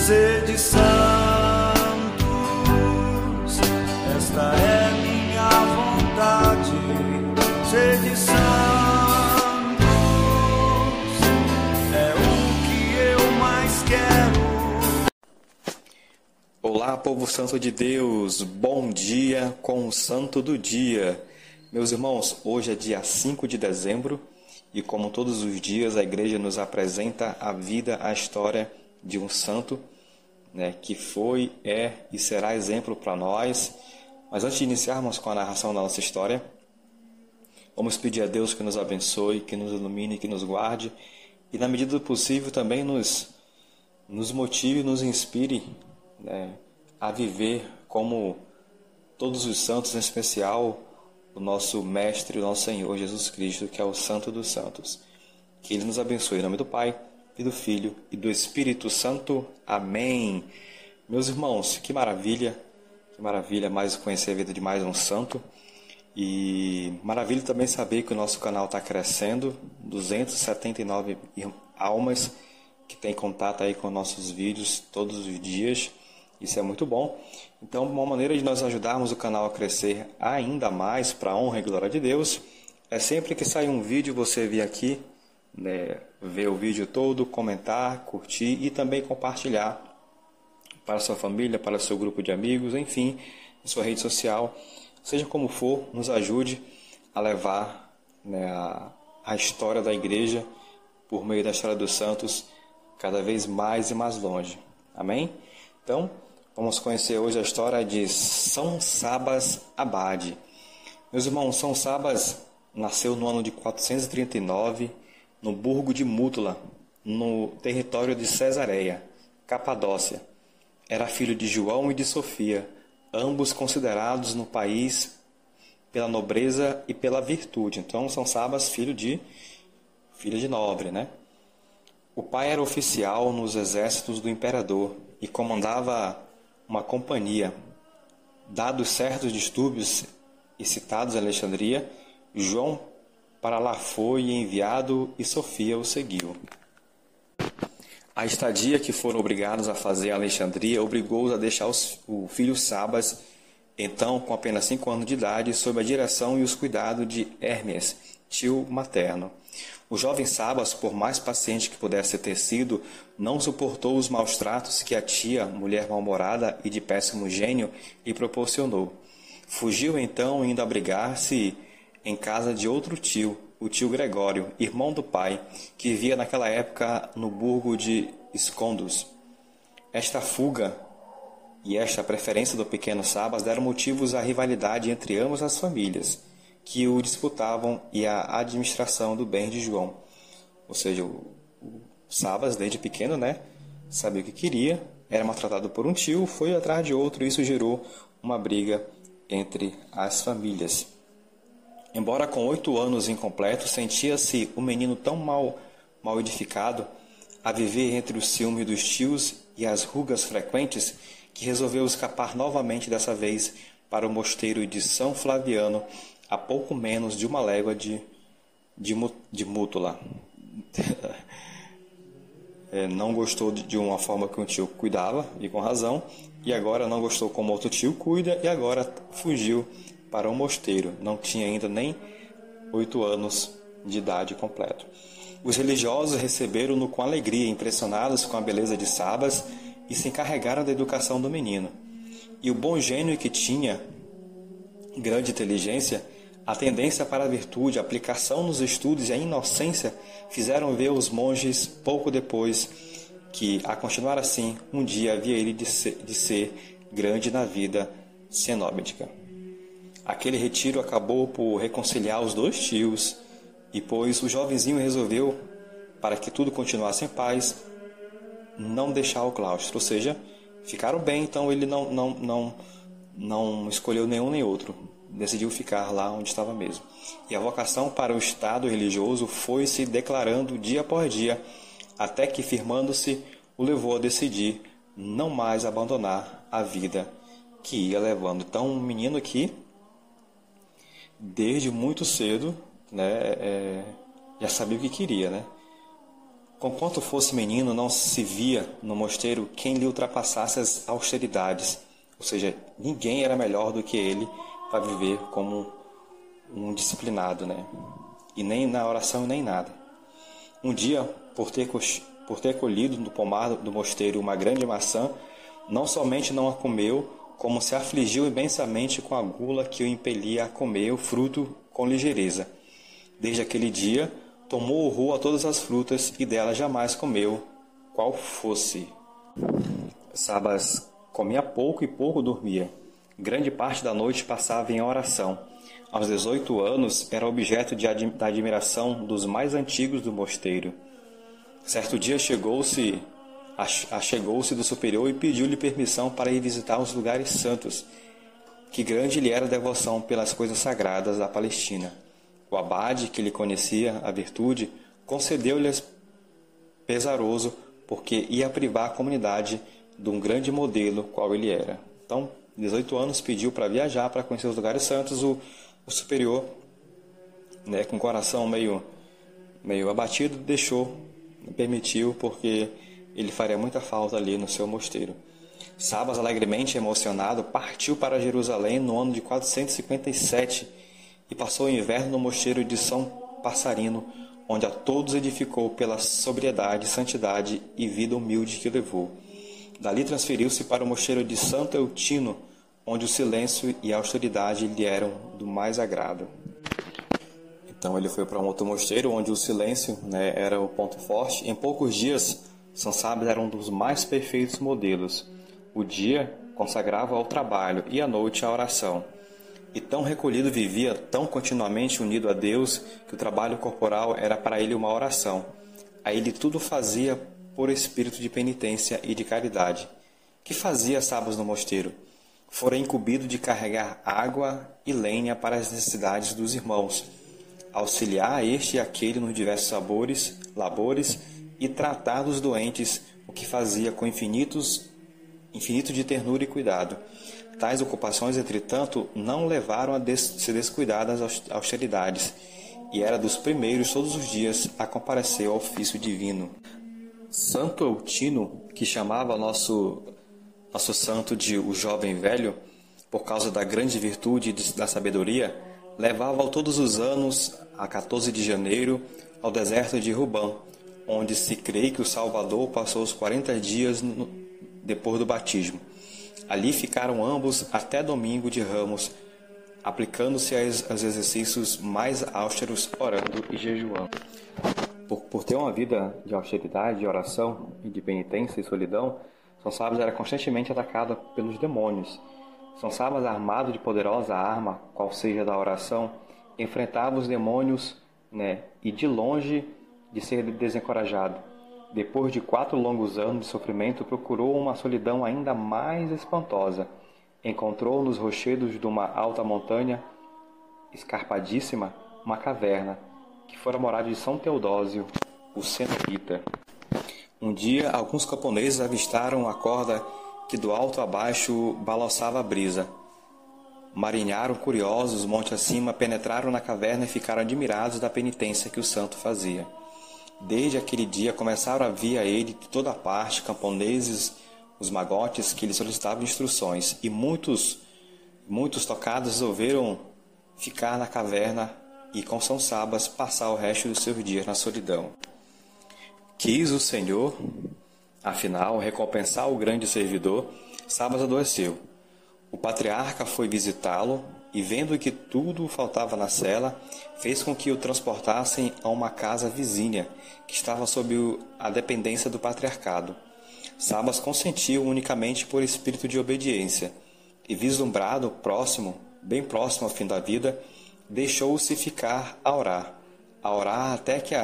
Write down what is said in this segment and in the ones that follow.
Sede santos, esta é minha vontade. Sede santos, é o que eu mais quero. Olá, povo santo de Deus, bom dia com o santo do dia. Meus irmãos, hoje é dia 5 de dezembro e como todos os dias a igreja nos apresenta a vida, a história de um santo, que foi, é e será exemplo para nós. Mas antes de iniciarmos com a narração da nossa história, vamos pedir a Deus que nos abençoe, que nos ilumine, que nos guarde e na medida do possível também nos motive, nos inspire a viver como todos os santos, em especial o nosso Mestre, o nosso Senhor Jesus Cristo, que é o Santo dos Santos. Que Ele nos abençoe em nome do Pai, e do Filho e do Espírito Santo. Amém. Meus irmãos, que maravilha mais conhecer a vida de mais um santo. E maravilha também saber que o nosso canal está crescendo, 279 almas que tem contato aí com nossos vídeos todos os dias. Isso é muito bom. Então, uma maneira de nós ajudarmos o canal a crescer ainda mais para a honra e glória de Deus é sempre que sair um vídeo você vir aqui, ver o vídeo todo, comentar, curtir e também compartilhar para a sua família, para o seu grupo de amigos, enfim, em sua rede social. Seja como for, nos ajude a levar a história da igreja por meio da história dos santos cada vez mais e mais longe. Amém? Então, vamos conhecer hoje a história de São Sabas Abade. Meus irmãos, São Sabas nasceu no ano de 439 no burgo de Mútula, no território de Cesareia, Capadócia. Era filho de João e de Sofia, ambos considerados no país pela nobreza e pela virtude. Então, São Sabas, filho de nobre, O pai era oficial nos exércitos do imperador e comandava uma companhia. Dados certos distúrbios e citados em Alexandria, João para lá foi enviado e Sofia o seguiu. A estadia que foram obrigados a fazer em Alexandria obrigou-os a deixar o filho Sabas, então com apenas 5 anos de idade, sob a direção e os cuidados de Hermes, tio materno. O jovem Sabas, por mais paciente que pudesse ter sido, não suportou os maus tratos que a tia, mulher mal-humorada e de péssimo gênio, lhe proporcionou. Fugiu então, indo abrigar-se em casa de outro tio, o tio Gregório, irmão do pai, que vivia naquela época no burgo de Escondos. Esta fuga e esta preferência do pequeno Sabas deram motivos à rivalidade entre ambas as famílias, que o disputavam e a administração do bem de João. Ou seja, o Sabas, desde pequeno, sabia o que queria, era maltratado por um tio, foi atrás de outro, e isso gerou uma briga entre as famílias. Embora com 8 anos incompletos, sentia-se um menino tão mal edificado a viver entre o ciúme dos tios e as rugas frequentes, que resolveu escapar novamente, dessa vez para o mosteiro de São Flaviano, a pouco menos de 1 légua de Mútula. Não gostou de uma forma que um tio cuidava, e com razão, e agora não gostou como outro tio cuida, e agora fugiu para um mosteiro. Não tinha ainda nem 8 anos de idade completo. Os religiosos receberam-no com alegria, impressionados com a beleza de Sabas, e se encarregaram da educação do menino. E o bom gênio que tinha, grande inteligência, a tendência para a virtude, a aplicação nos estudos e a inocência fizeram ver os monges, pouco depois, que, a continuar assim, um dia havia ele de ser grande na vida cenóbitica. Aquele retiro acabou por reconciliar os dois tios, e pois o jovenzinho resolveu, para que tudo continuasse em paz, não deixar o claustro. Ou seja, ficaram bem, então ele não escolheu nenhum nem outro. Decidiu ficar lá onde estava mesmo. E a vocação para o estado religioso foi se declarando dia após dia, até que, firmando-se, o levou a decidir não mais abandonar a vida que ia levando. Então, um menino que, desde muito cedo, já sabia o que queria, Conquanto fosse menino, não se via no mosteiro quem lhe ultrapassasse as austeridades, ou seja, ninguém era melhor do que ele para viver como um disciplinado, né? E nem na oração nem nada. Um dia, por ter colhido no pomar do mosteiro uma grande maçã, não somente não a comeu, como se afligiu imensamente com a gula que o impelia a comer o fruto com ligeireza. Desde aquele dia, tomou horror a todas as frutas e dela jamais comeu, qual fosse. Sabas comia pouco e pouco dormia. Grande parte da noite passava em oração. Aos 18 anos, era objeto da admiração dos mais antigos do mosteiro. Certo dia achegou-se do superior e pediu-lhe permissão para ir visitar os lugares santos, que grande lhe era a devoção pelas coisas sagradas da Palestina. O abade, que lhe conhecia a virtude, concedeu-lhes pesaroso, porque ia privar a comunidade de um grande modelo qual ele era. Então, 18 anos, pediu para viajar, para conhecer os lugares santos. O superior, né, com o coração meio abatido, permitiu, porque ele faria muita falta ali no seu mosteiro. Sabas, alegremente emocionado, partiu para Jerusalém no ano de 457 e passou o inverno no mosteiro de São Passarino, onde a todos edificou pela sobriedade, santidade e vida humilde que levou. Dali transferiu-se para o mosteiro de Santo Eutino, onde o silêncio e a austeridade lhe eram do mais agrado. Então ele foi para um outro mosteiro, onde o silêncio, né, era o ponto forte. Em poucos dias, São Sabas era um dos mais perfeitos modelos. O dia consagrava ao trabalho e a noite à oração. E tão recolhido vivia, tão continuamente unido a Deus, que o trabalho corporal era para ele uma oração. A ele tudo fazia por espírito de penitência e de caridade. Que fazia Sabas no mosteiro? Fora incumbido de carregar água e lenha para as necessidades dos irmãos, auxiliar este e aquele nos diversos labores e tratar dos doentes, o que fazia com infinito de ternura e cuidado. Tais ocupações, entretanto, não levaram a se descuidar das austeridades, e era dos primeiros todos os dias a comparecer ao ofício divino. Santo Eutino, que chamava nosso santo de o jovem velho, por causa da grande virtude da sabedoria, levava-o todos os anos, a 14 de janeiro, ao deserto de Rubã, onde se crê que o Salvador passou os 40 dias depois do batismo. Ali ficaram ambos até domingo de Ramos, aplicando-se aos exercícios mais austeros, orando e jejuando. Por ter uma vida de austeridade, de oração e de penitência e solidão, São Sabas era constantemente atacado pelos demônios. São Sabas, armado de poderosa arma, qual seja da oração, enfrentava os demônios, né, e de longe de ser desencorajado. Depois de 4 longos anos de sofrimento, procurou uma solidão ainda mais espantosa. Encontrou nos rochedos de uma alta montanha escarpadíssima uma caverna, que fora morada de São Teodósio, o cenobita. Um dia, alguns camponeses avistaram a corda que do alto a baixo balançava a brisa. Marinharam curiosos, monte acima, penetraram na caverna e ficaram admirados da penitência que o santo fazia. Desde aquele dia começaram a vir a ele de toda parte camponeses, os magotes, que lhe solicitavam instruções, e muitos tocados resolveram ficar na caverna e com São Sabas passar o resto dos seus dias na solidão. Quis o Senhor, afinal, recompensar o grande servidor. Sabas adoeceu. O patriarca foi visitá-lo e, vendo que tudo faltava na cela, fez com que o transportassem a uma casa vizinha, que estava sob a dependência do patriarcado. Sabas consentiu unicamente por espírito de obediência, e, vislumbrado bem próximo ao fim da vida, deixou-se ficar a orar até que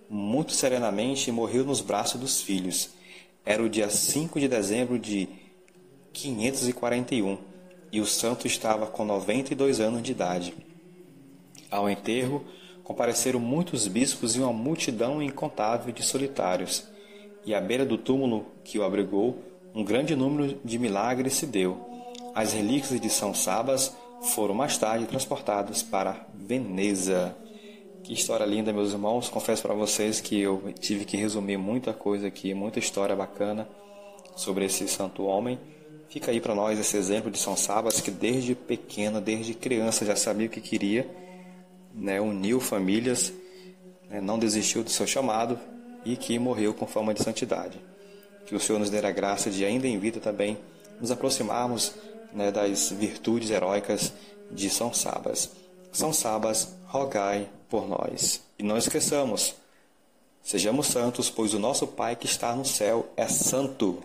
muito serenamente, morreu nos braços dos filhos. Era o dia 5 de dezembro de 541, e o santo estava com 92 anos de idade. Ao enterro, compareceram muitos bispos e uma multidão incontável de solitários, e à beira do túmulo que o abrigou, um grande número de milagres se deu. As relíquias de São Sabas foram mais tarde transportadas para Veneza. Que história linda, meus irmãos. Confesso para vocês que eu tive que resumir muita coisa aqui, muita história bacana sobre esse santo homem. Fica aí para nós esse exemplo de São Sabas, que desde pequena, desde criança, já sabia o que queria, né? Uniu famílias, né? Não desistiu do seu chamado e que morreu com fama de santidade. Que o Senhor nos dê a graça de, ainda em vida também, nos aproximarmos, né, das virtudes heróicas de São Sabas. São Sabas, rogai por nós. E não esqueçamos, sejamos santos, pois o nosso Pai que está no céu é santo.